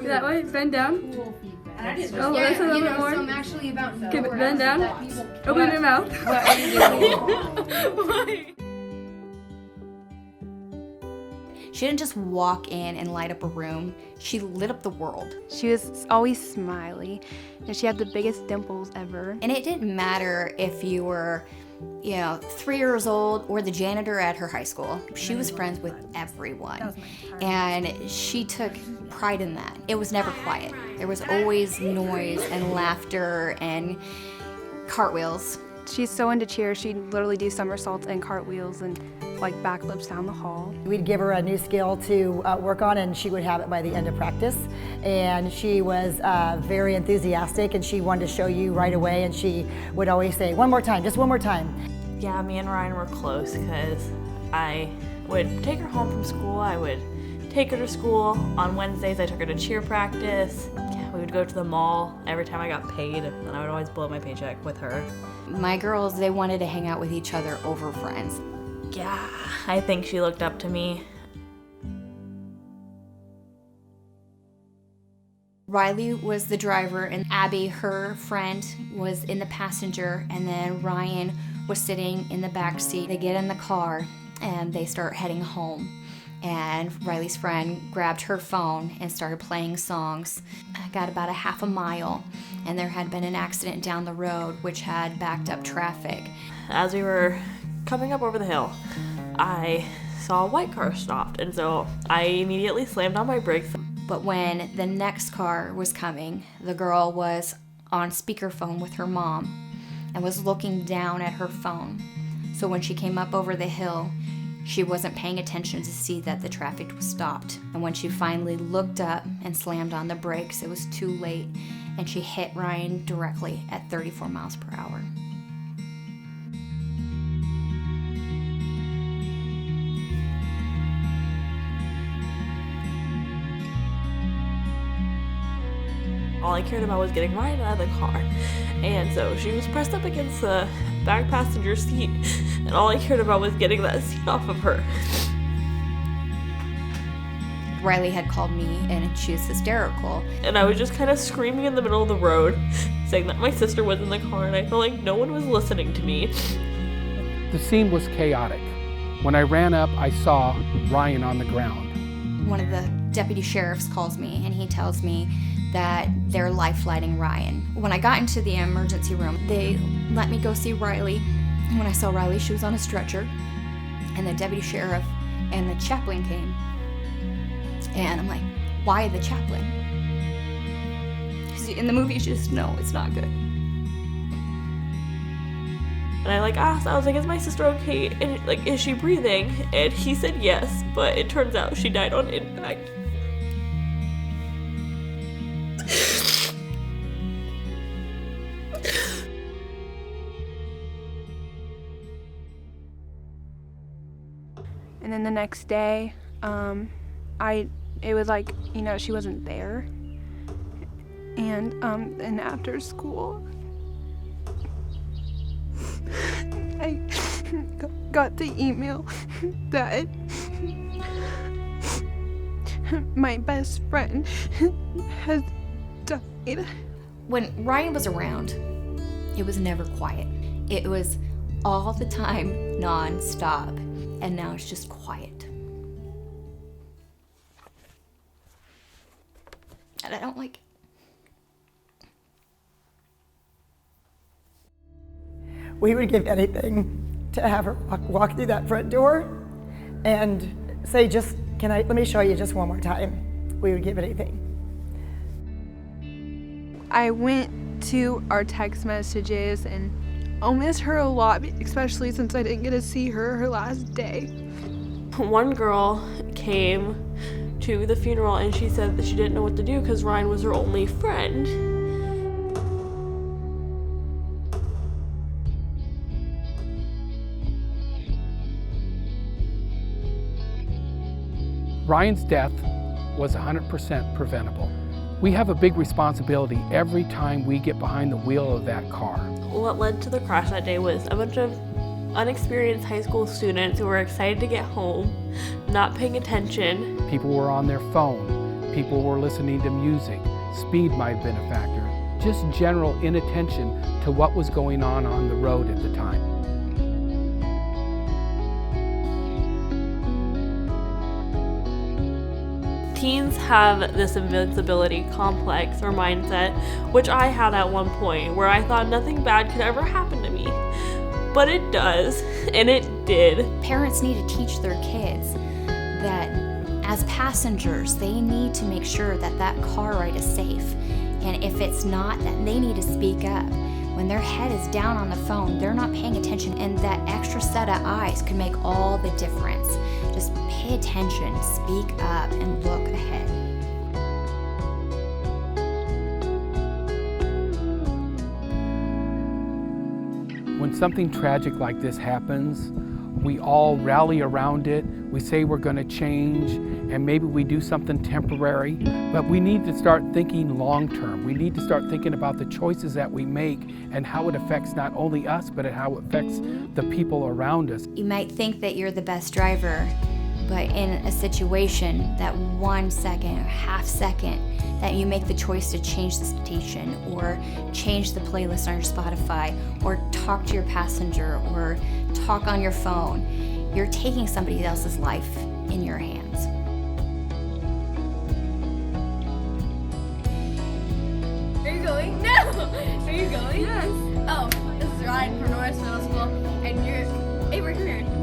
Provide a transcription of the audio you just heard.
That way, bend down. Cool feedback. And I did Oh, yeah, that's a little bit more. So I'm actually about to Okay, bend down. Open your mouth. What are you doing? She didn't just walk in and light up a room, she lit up the world. She was always smiley, and she had the biggest dimples ever. And it didn't matter if you were, 3 years old or the janitor at her high school. She was friends with everyone. And she took pride in that. It was never quiet. There was always noise and laughter and cartwheels. She's so into cheer, she'd literally do somersaults and cartwheels and like backflips down the hall. We'd give her a new skill to work on, and she would have it by the end of practice. And she was very enthusiastic, and she wanted to show you right away, and she would always say, one more time, just one more time. Yeah, me and Ryan were close because I would take her home from school. I would take her to school. On Wednesdays, I took her to cheer practice. Yeah, we would go to the mall every time I got paid, and I would always blow my paycheck with her. My girls, they wanted to hang out with each other over friends. Yeah, I think she looked up to me. Riley was the driver, and Abby, her friend, was in the passenger, and then Ryan was sitting in the back seat. They get in the car and they start heading home. And Riley's friend grabbed her phone and started playing songs. I got about a half a mile, and there had been an accident down the road which had backed up traffic. As we were coming up over the hill, I saw a white car stopped, and so I immediately slammed on my brakes. But when the next car was coming, the girl was on speakerphone with her mom and was looking down at her phone. So when she came up over the hill, she wasn't paying attention to see that the traffic was stopped. And when she finally looked up and slammed on the brakes, it was too late, and she hit Ryan directly at 34 miles per hour. All I cared about was getting Ryan out of the car. And so she was pressed up against the back passenger seat, and all I cared about was getting that seat off of her. Riley had called me, and she was hysterical. And I was just kind of screaming in the middle of the road, saying that my sister was in the car, and I felt like no one was listening to me. The scene was chaotic. When I ran up, I saw Ryan on the ground. One of the deputy sheriffs calls me, and he tells me that they're life-flighting Ryan. When I got into the emergency room, they let me go see Riley. And when I saw Riley, she was on a stretcher, and the deputy sheriff and the chaplain came. And I'm like, why the chaplain? Because in the movie, you just know it's not good. And I asked, I was like, is my sister okay? And is she breathing? And he said yes, but it turns out she died on impact. And then the next day, it was like, she wasn't there. And after school, I got the email that my best friend has died. When Ryan was around, it was never quiet. It was all the time, non-stop. And now it's just quiet. And I don't like it. We would give anything to have her walk through that front door and say, let me show you just one more time. We would give anything. I went to our text messages, and I'll miss her a lot, especially since I didn't get to see her last day. One girl came to the funeral, and she said that she didn't know what to do because Ryan was her only friend. Ryan's death was 100% preventable. We have a big responsibility every time we get behind the wheel of that car. What led to the crash that day was a bunch of unexperienced high school students who were excited to get home, not paying attention. People were on their phone, People were listening to music. Speed might have been a factor. Just general inattention to what was going on the road at the time. Teens have this invincibility complex or mindset, which I had at one point, where I thought nothing bad could ever happen to me. But it does, and it did. Parents need to teach their kids that as passengers, they need to make sure that that car ride is safe. And if it's not, then they need to speak up. When their head is down on the phone, they're not paying attention, and that extra set of eyes can make all the difference. Just pay attention, speak up, and look ahead. When something tragic like this happens, we all rally around it. We say we're going to change, and maybe we do something temporary, but we need to start thinking long term. We need to start thinking about the choices that we make and how it affects not only us, but how it affects the people around us. You might think that you're the best driver, but in a situation, that 1 second or half second that you make the choice to change the station or change the playlist on your Spotify or talk to your passenger or talk on your phone, you're taking somebody else's life in your hands. Are you going? No! Are you going? Yes. Oh, this is Ryan from Norris Middle School, and you're Avery, come here.